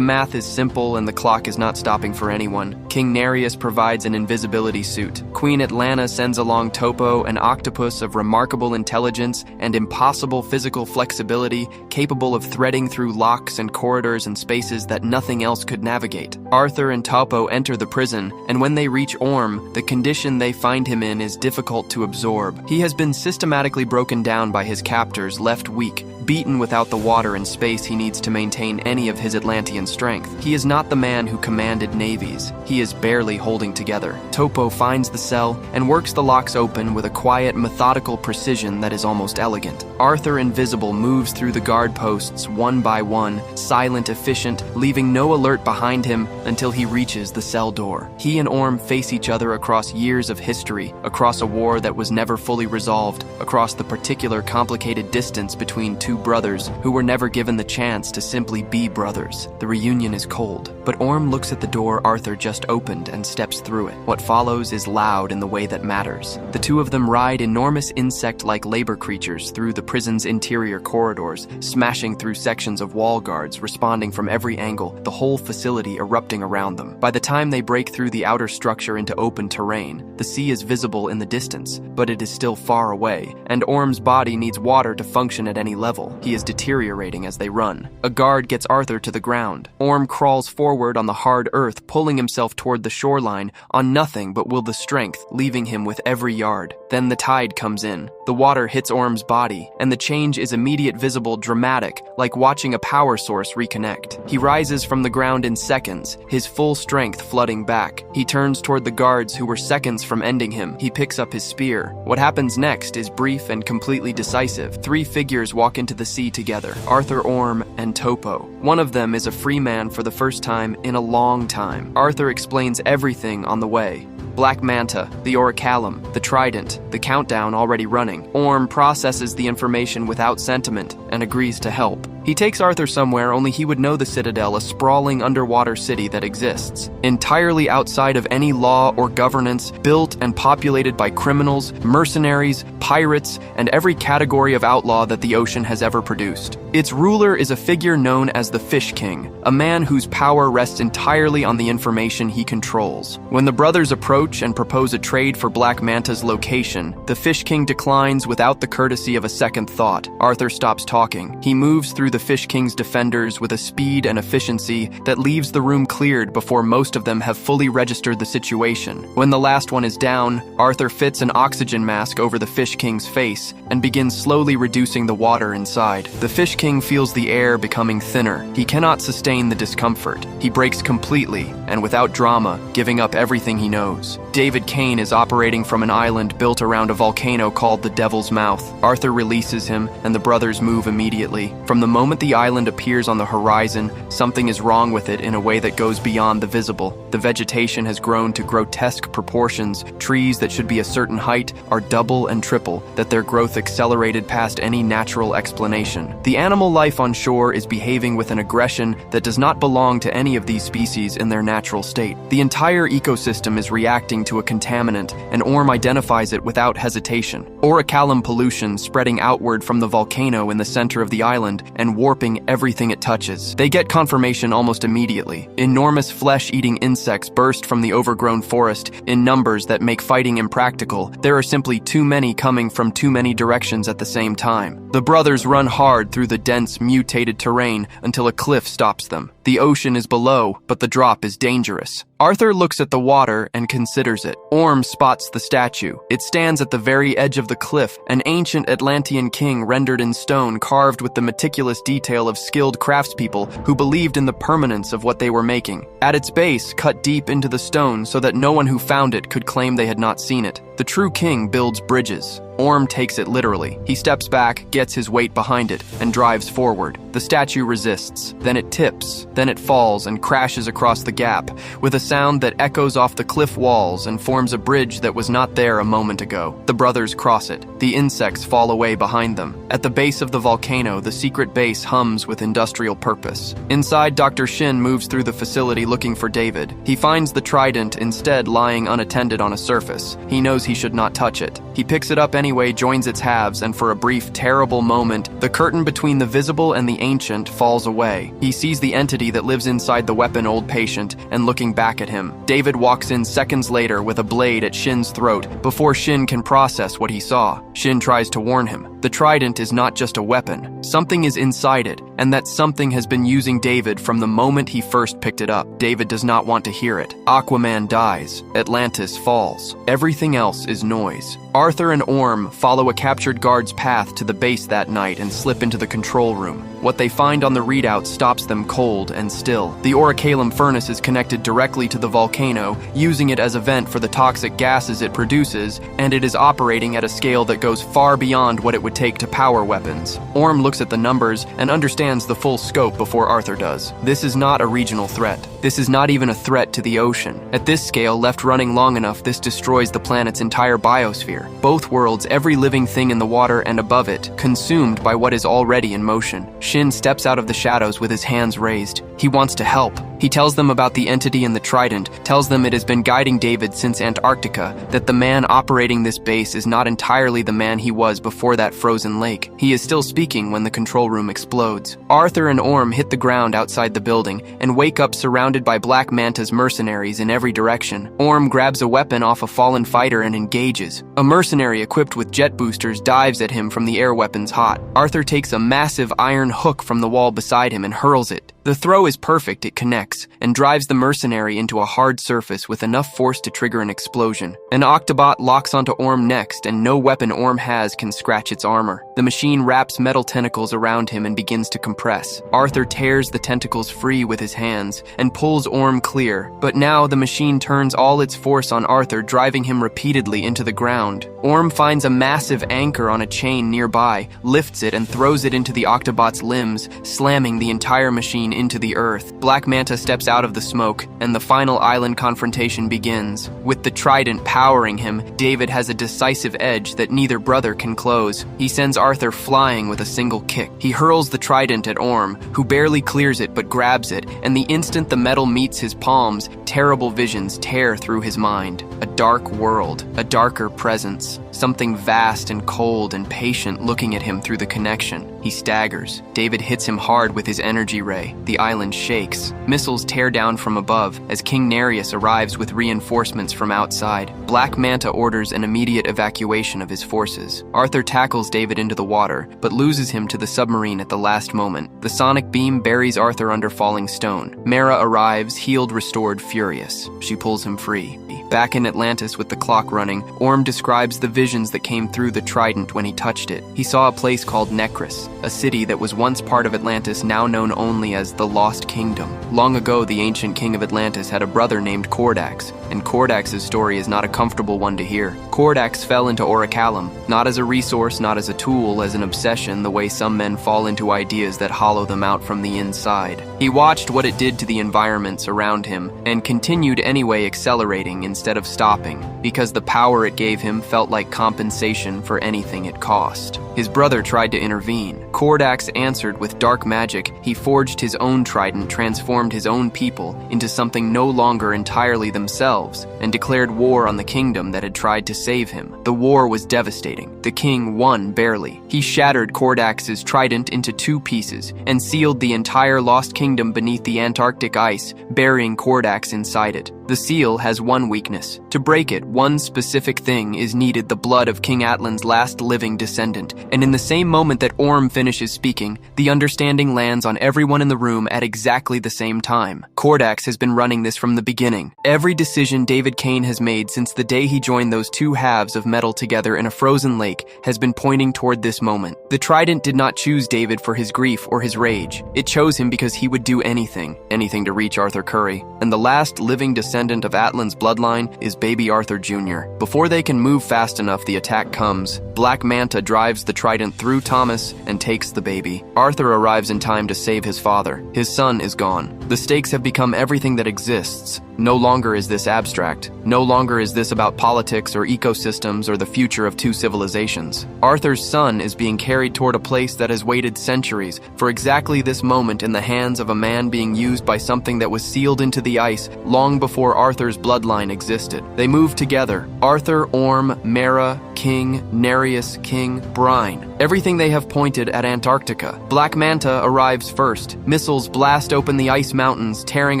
Speaker 1: math is simple, and the clock is not stopping for anyone. King Nereus provides an invisibility suit. Queen Atlanta sends along Topo, an octopus of remarkable intelligence and impossible physical flexibility, capable of threading through locks and corridors and spaces that nothing else could navigate. Arthur and Topo enter the prison, and when they reach Orm, the condition condition they find him in is difficult to absorb. He has been systematically broken down by his captors, left weak, beaten without the water and space he needs to maintain any of his Atlantean strength. He is not the man who commanded navies. He is barely holding together. Topo finds the cell and works the locks open with a quiet, methodical precision that is almost elegant. Arthur, invisible, moves through the guard posts one by one, silent, efficient, leaving no alert behind him until he reaches the cell door. He and Orm face each other across years of history, across a war that was never fully resolved, across the particular complicated distance between two brothers who were never given the chance to simply be brothers. The reunion is cold, but Orm looks at the door Arthur just opened and steps through it. What follows is loud in the way that matters. The two of them ride enormous insect-like labor creatures through the prison's interior corridors, smashing through sections of wall guards, responding from every angle, the whole facility erupting around them. By the time they break through the outer structure into open terrain, the sea is visible in the distance, but it is still far away, and Orm's body needs water to function at any level. He is deteriorating as they run. A guard gets Arthur to the ground. Orm crawls forward on the hard earth, pulling himself toward the shoreline, on nothing but will the strength, leaving him with every yard. Then the tide comes in. The water hits Orm's body, and the change is immediate, visible, dramatic, like watching a power source reconnect. He rises from the ground in seconds, his full strength flooding back. He turns toward the guards who were seconds from ending him. He picks up his spear. What happens next is brief and completely decisive. Three figures walk into the sea together: Arthur, Orm, and Topo. One of them is a free man for the first time in a long time. Arthur explains everything on the way. Black Manta, the orichalcum, the trident, the countdown already running. Orm processes the information without sentiment and agrees to help. He takes Arthur somewhere only he would know: the Citadel, a sprawling underwater city that exists, entirely outside of any law or governance, built and populated by criminals, mercenaries, pirates, and every category of outlaw that the ocean has ever produced. Its ruler is a figure known as the Fish King, a man whose power rests entirely on the information he controls. When the brothers approach and propose a trade for Black Manta's location, the Fish King declines without the courtesy of a second thought. Arthur stops talking. He moves through the Fish King's defenders with a speed and efficiency that leaves the room cleared before most of them have fully registered the situation. When the last one is down, Arthur fits an oxygen mask over the Fish King's face and begins slowly reducing the water inside. The Fish King feels the air becoming thinner. He cannot sustain the discomfort. He breaks completely and without drama, giving up everything he knows. David Kane is operating from an island built around a volcano called the Devil's Mouth. Arthur releases him and the brothers move immediately. From the moment the island appears on the horizon, something is wrong with it in a way that goes beyond the visible. The vegetation has grown to grotesque proportions. Trees that should be a certain height are double and triple, that their growth accelerated past any natural explanation. The animal life on shore is behaving with an aggression that does not belong to any of these species in their natural state. The entire ecosystem is reacting to a contaminant, and Orm identifies it without hesitation. Orichalcum pollution spreading outward from the volcano in the center of the island and warping everything it touches. They get confirmation almost immediately. Enormous flesh-eating insects burst from the overgrown forest in numbers that make fighting impractical. There are simply too many coming from too many directions at the same time. The brothers run hard through the dense, mutated terrain until a cliff stops them. The ocean is below, but the drop is dangerous. Arthur looks at the water and considers it. Orm spots the statue. It stands at the very edge of the cliff, an ancient Atlantean king rendered in stone, carved with the meticulous detail of skilled craftspeople who believed in the permanence of what they were making. At its base, cut deep into the stone so that no one who found it could claim they had not seen it. The true king builds bridges. Orm takes it literally. He steps back, gets his weight behind it, and drives forward. The statue resists. Then it tips. Then it falls and crashes across the gap, with a sound that echoes off the cliff walls and forms a bridge that was not there a moment ago. The brothers cross it. The insects fall away behind them. At the base of the volcano, the secret base hums with industrial purpose. Inside, Dr. Shin moves through the facility looking for David. He finds the trident instead lying unattended on a surface. He knows he should not touch it. He picks it up anyway, joins its halves, and for a brief, terrible moment, the curtain between the visible and the ancient falls away. He sees the entity that lives inside the weapon old patient and looking back at him. David walks in seconds later with a blade at Shin's throat before Shin can process what he saw. Shin tries to warn him. The trident is not just a weapon. Something is inside it, and that something has been using David from the moment he first picked it up. David does not want to hear it. Aquaman dies. Atlantis falls. Everything else is noise. Arthur and Orm follow a captured guard's path to the base that night and slip into the control room. What they find on the readout stops them cold and still. The orichalcum furnace is connected directly to the volcano, using it as a vent for the toxic gases it produces, and it is operating at a scale that goes far beyond what it would take to power weapons. Orm looks at the numbers and understands the full scope before Arthur does. This is not a regional threat. This is not even a threat to the ocean. At this scale, left running long enough, this destroys the planet's entire biosphere. Both worlds, every living thing in the water and above it, consumed by what is already in motion. Shin steps out of the shadows with his hands raised. He wants to help. He tells them about the entity in the trident, tells them it has been guiding David since Antarctica, that the man operating this base is not entirely the man he was before that frozen lake. He is still speaking when the control room explodes. Arthur and Orm hit the ground outside the building and wake up surrounded by Black Manta's mercenaries in every direction. Orm grabs a weapon off a fallen fighter and engages. A mercenary equipped with jet boosters dives at him from the air weapons hot. Arthur takes a massive iron hook from the wall beside him and hurls it. The throw is perfect, it connects, and drives the mercenary into a hard surface with enough force to trigger an explosion. An Octobot locks onto Orm next, and no weapon Orm has can scratch its armor. The machine wraps metal tentacles around him and begins to compress. Arthur tears the tentacles free with his hands and pulls Orm clear, but now the machine turns all its force on Arthur, driving him repeatedly into the ground. Orm finds a massive anchor on a chain nearby, lifts it and throws it into the Octobot's limbs, slamming the entire machine into the earth. Black Manta steps out of the smoke, and the final island confrontation begins. With the trident powering him, David has a decisive edge that neither brother can close. He sends Arthur flying with a single kick. He hurls the trident at Orm, who barely clears it but grabs it, and the instant the metal meets his palms, terrible visions tear through his mind. A dark world, a darker presence, something vast and cold and patient looking at him through the connection. He staggers. David hits him hard with his energy ray. The island shakes. Missiles tear down from above as King Nereus arrives with reinforcements from outside. Black Manta orders an immediate evacuation of his forces. Arthur tackles David into the water, but loses him to the submarine at the last moment. The sonic beam buries Arthur under falling stone. Meera arrives, healed, restored, furious. She pulls him free. Back in Atlantis with the clock running, Orm describes the visions that came through the trident when he touched it. He saw a place called Necris, a city that was once part of Atlantis, now known only as the Lost Kingdom. Long ago, the ancient king of Atlantis had a brother named Kordax, and Kordax's story is not a comfortable one to hear. Kordax fell into orichalcum, not as a resource, not as a tool, as an obsession, the way some men fall into ideas that hollow them out from the inside. He watched what it did to the environments around him, and continued anyway, accelerating instead of stopping, because the power it gave him felt like compensation for anything it cost. His brother tried to intervene. Kordax answered with dark magic. He forged his own trident, transformed his own people into something no longer entirely themselves, and declared war on the kingdom that had tried to save him. The war was devastating. The king won barely. He shattered Kordax's trident into 2 pieces and sealed the entire Lost Kingdom beneath the Antarctic ice, burying Kordax inside it. The seal has one weakness. To break it, one specific thing is needed: the blood of King Atlan's last living descendant. And in the same moment that Orm finishes speaking, the understanding lands on everyone in the room at exactly the same time. Kordax has been running this from the beginning. Every decision David Kane has made since the day he joined those 2 halves of metal together in a frozen lake has been pointing toward this moment. The trident did not choose David for his grief or his rage. It chose him because he would do anything to reach Arthur Curry. And the last living descendant of Atlan's bloodline is baby Arthur Jr. Before they can move fast enough, the attack comes. Black Manta drives the trident through Thomas and takes the baby. Arthur arrives in time to save his father. His son is gone. The stakes have become everything that exists. No longer is this abstract. No longer is this about politics or ecosystems or the future of 2 civilizations. Arthur's son is being carried toward a place that has waited centuries for exactly this moment in the hands of a man being used by something that was sealed into the ice long before Arthur's bloodline existed. They move together. Arthur, Orm, Meera, King, Nereus, King, Brine. Everything they have pointed at Antarctica. Black Manta arrives first. Missiles blast open the ice mountains, tearing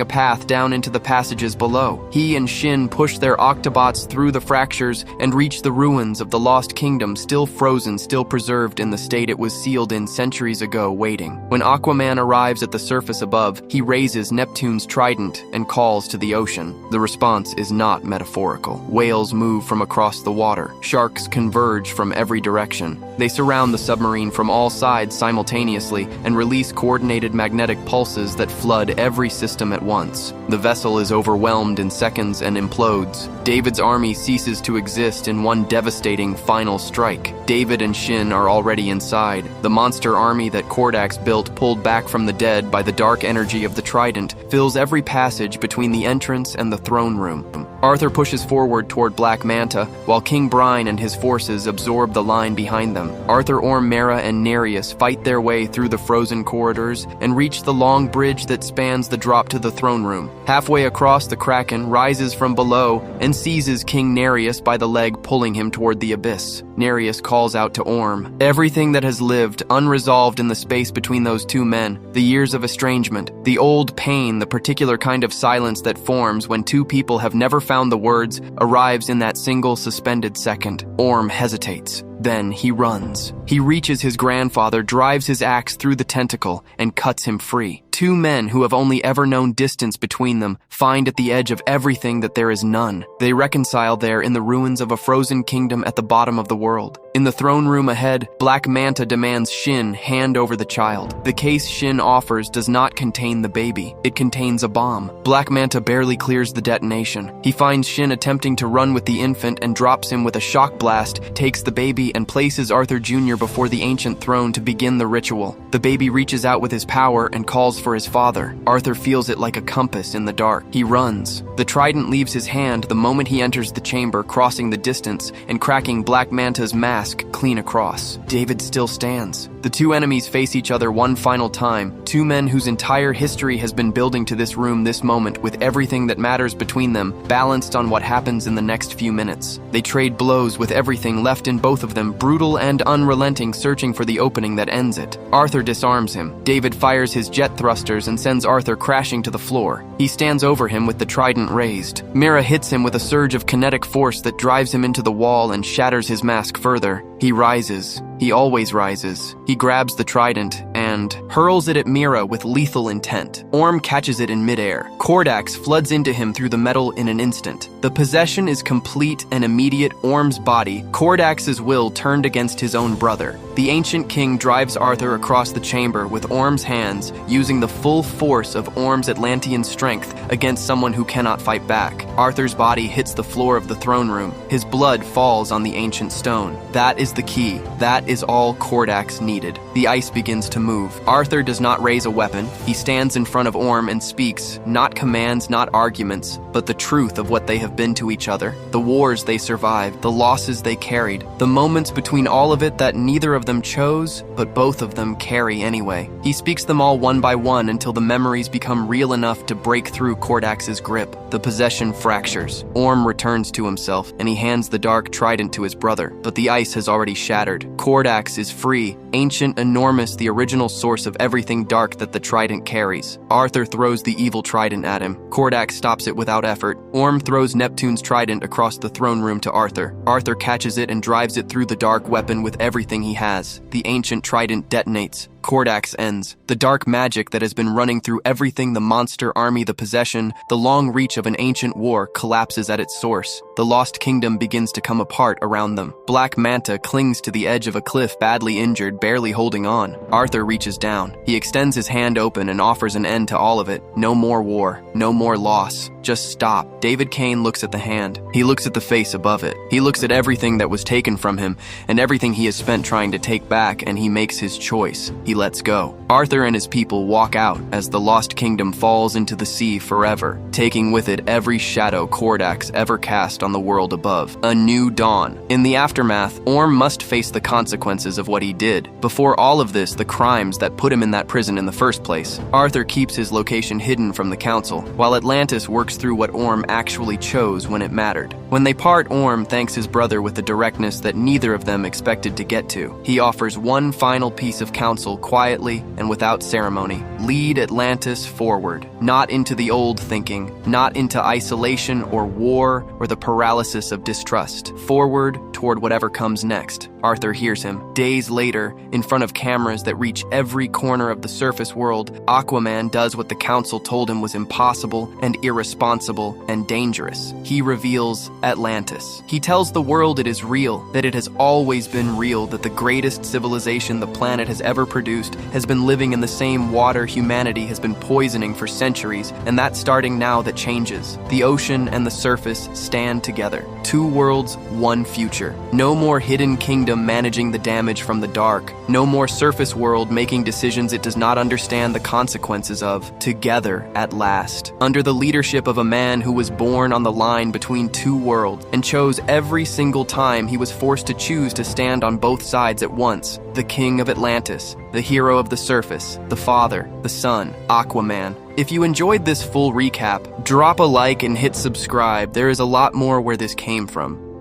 Speaker 1: a path down into the passages passages below. He and Shin push their Octobots through the fractures and reach the ruins of the Lost Kingdom, still frozen, still preserved in the state it was sealed in centuries ago, waiting. When Aquaman arrives at the surface above, he raises Neptune's trident and calls to the ocean. The response is not metaphorical. Whales move from across the water. Sharks converge from every direction. They surround the submarine from all sides simultaneously and release coordinated magnetic pulses that flood every system at once. The vessel is overwhelmed in seconds and implodes. David's army ceases to exist in one devastating final strike. David and Shin are already inside. The monster army that Kordax built, pulled back from the dead by the dark energy of the trident, fills every passage between the entrance and the throne room. Arthur pushes forward toward Black Manta, while King Brine and his forces absorb the line behind them. Arthur, Orm, Meera, and Nereus fight their way through the frozen corridors and reach the long bridge that spans the drop to the throne room. Halfway across, the Kraken rises from below and seizes King Nereus by the leg, pulling him toward the abyss. Nereus calls out to Orm. Everything that has lived unresolved in the space between those two men, the years of estrangement, the old pain, the particular kind of silence that forms when two people have never found the words, arrives in that single suspended second. Orm hesitates. Then he runs. He reaches his grandfather, drives his axe through the tentacle, and cuts him free. Two men who have only ever known distance between them find at the edge of everything that there is none. They reconcile there in the ruins of a frozen kingdom at the bottom of the world. In the throne room ahead, Black Manta demands Shin hand over the child. The case Shin offers does not contain the baby. It contains a bomb. Black Manta barely clears the detonation. He finds Shin attempting to run with the infant and drops him with a shock blast, takes the baby, and places Arthur Jr. before the ancient throne to begin the ritual. The baby reaches out with his power and calls for his father. Arthur feels it like a compass in the dark. He runs. The trident leaves his hand the moment he enters the chamber, crossing the distance and cracking Black Manta's mask clean across. David still stands. The two enemies face each other one final time, two men whose entire history has been building to this room, this moment, with everything that matters between them, balanced on what happens in the next few minutes. They trade blows with everything left in both of them, brutal and unrelenting, searching for the opening that ends it. Arthur disarms him. David fires his jet thrusters and sends Arthur crashing to the floor. He stands over him with the trident raised. Meera hits him with a surge of kinetic force that drives him into the wall and shatters his mask further. He rises. He always rises. He grabs the trident and hurls it at Meera with lethal intent. Orm catches it in midair. Kordax floods into him through the metal in an instant. The possession is complete and immediate. Orm's body, Kordax's will turned against his own brother. The ancient king drives Arthur across the chamber with Orm's hands, using the full force of Orm's Atlantean strength against someone who cannot fight back. Arthur's body hits the floor of the throne room. His blood falls on the ancient stone. That is the key. That is all Kordax needed. The ice begins to move. Arthur does not raise a weapon. He stands in front of Orm and speaks, not commands, not arguments, but the truth of what they have been to each other, the wars they survived, the losses they carried, the moments between all of it that neither of them chose, but both of them carry anyway. He speaks them all one by one until the memories become real enough to break through Kordax's grip. The possession fractures. Orm returns to himself, and he hands the dark trident to his brother, but the ice has already shattered. Kordax is free, ancient, enormous, the original source of everything dark that the trident carries. Arthur throws the evil trident at him. Kordax stops it without effort. Orm throws Neptune's trident across the throne room to Arthur. Arthur catches it and drives it through the dark weapon with everything he has. The ancient trident detonates. Kordax ends. The dark magic that has been running through everything, the monster army, the possession, the long reach of an ancient war, collapses at its source. The lost kingdom begins to come apart around them. Black Manta clings to the edge of a cliff, badly injured, barely holding on. Arthur reaches down. He extends his hand open and offers an end to all of it. No more war. No more loss. Just stop. David Kane looks at the hand. He looks at the face above it. He looks at everything that was taken from him and everything he has spent trying to take back, and he makes his choice. He lets go. Arthur and his people walk out as the lost kingdom falls into the sea forever, taking with it every shadow Kordax ever cast on the world above. A new dawn. In the aftermath, Orm must face the consequences of what he did. Before all of this, the crimes that put him in that prison in the first place. Arthur keeps his location hidden from the council, while Atlantis works through what Orm actually chose when it mattered. When they part, Orm thanks his brother with a directness that neither of them expected to get to. He offers one final piece of counsel quietly and without ceremony. Lead Atlantis forward, not into the old thinking, not into isolation or war or the paralysis of distrust. Forward toward whatever comes next. Arthur hears him. Days later, in front of cameras that reach every corner of the surface world, Aquaman does what the council told him was impossible and irresponsible and dangerous. He reveals Atlantis. He tells the world it is real, that it has always been real, that the greatest civilization the planet has ever produced has been living in the same water humanity has been poisoning for centuries, and that's starting now that changes. The ocean and the surface stand together. Two worlds, one future. No more hidden kingdom managing the damage from the dark. No more surface world making decisions it does not understand the consequences of. Together at last. Under the leadership of a man who was born on the line between two worlds and chose every single time he was forced to choose to stand on both sides at once. The king of Atlantis, the hero of the surface, the father, the son, Aquaman. If you enjoyed this full recap, drop a like and hit subscribe. There is a lot more where this came from.